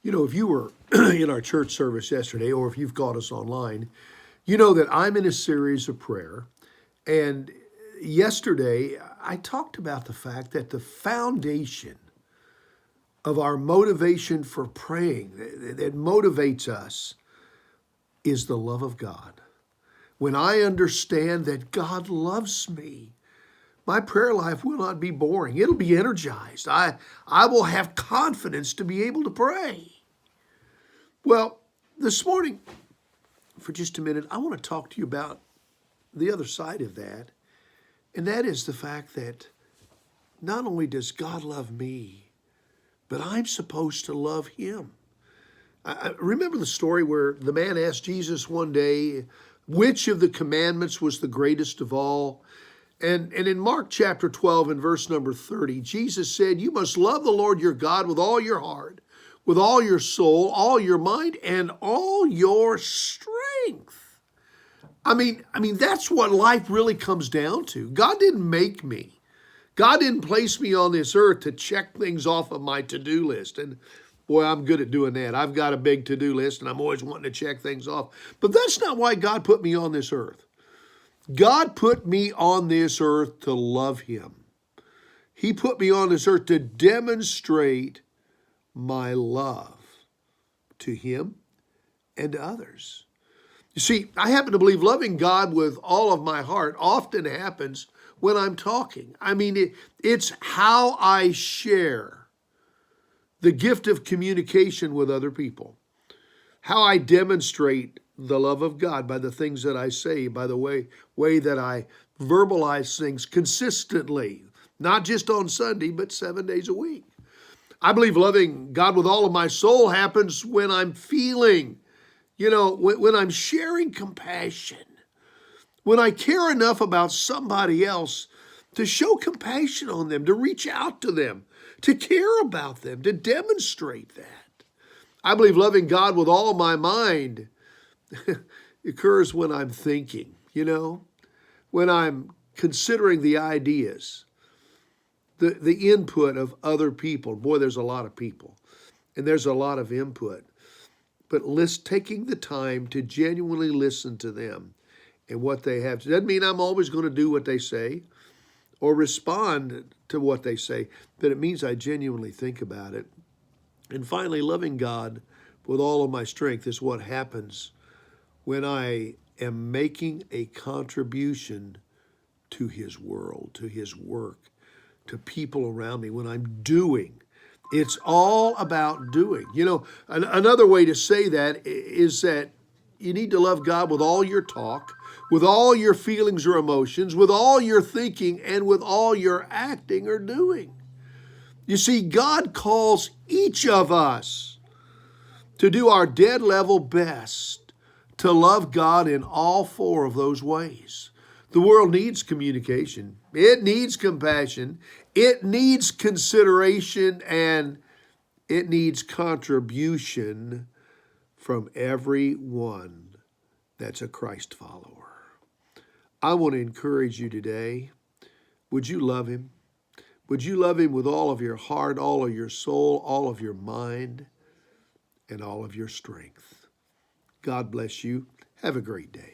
You know, if you were in our church service yesterday, or if you've caught us online, you know that I'm in a series of prayer. And yesterday, I talked about the fact that the foundation of our motivation for praying, that motivates us, is the love of God. When I understand that God loves me, my prayer life will not be boring. It'll be energized. I will have confidence to be able to pray. Well, this morning, for just a minute, I want to talk to you about the other side of that. And that is the fact that not only does God love me, but I'm supposed to love him. I remember the story where the man asked Jesus one day, which of the commandments was the greatest of all? And in Mark chapter 12 and verse number 30, Jesus said, you must love the Lord your God with all your heart, with all your soul, all your mind, and all your strength. I mean, that's what life really comes down to. God didn't make me. God didn't place me on this earth to check things off of my to-do list. And boy, I'm good at doing that. I've got a big to-do list and I'm always wanting to check things off. But that's not why God put me on this earth. God put me on this earth to love him. He put me on this earth to demonstrate my love to him and to others. You see, I happen to believe loving God with all of my heart often happens when I'm talking. I mean, it's how I share the gift of communication with other people, how I demonstrate the love of God by the things that I say, by the way that I verbalize things consistently, not just on Sunday, but 7 days a week. I believe loving God with all of my soul happens when I'm feeling, when I'm sharing compassion, when I care enough about somebody else to show compassion on them, to reach out to them, to care about them, to demonstrate that. I believe loving God with all my mind occurs when I'm thinking, when I'm considering the ideas, the input of other people. Boy, there's a lot of people and there's a lot of input. But taking the time to genuinely listen to them and what they have. Doesn't mean I'm always going to do what they say or respond to what they say, but it means I genuinely think about it. And finally, loving God with all of my strength is what happens when I am making a contribution to his world, to his work, to people around me, when I'm doing. It's all about doing. Another way to say that is that you need to love God with all your talk, with all your feelings or emotions, with all your thinking, and with all your acting or doing. You see, God calls each of us to do our dead level best to love God in all four of those ways. The world needs communication. It needs compassion. It needs consideration, and it needs contribution from everyone that's a Christ follower. I want to encourage you today. Would you love him? Would you love him with all of your heart, all of your soul, all of your mind, and all of your strength? God bless you. Have a great day.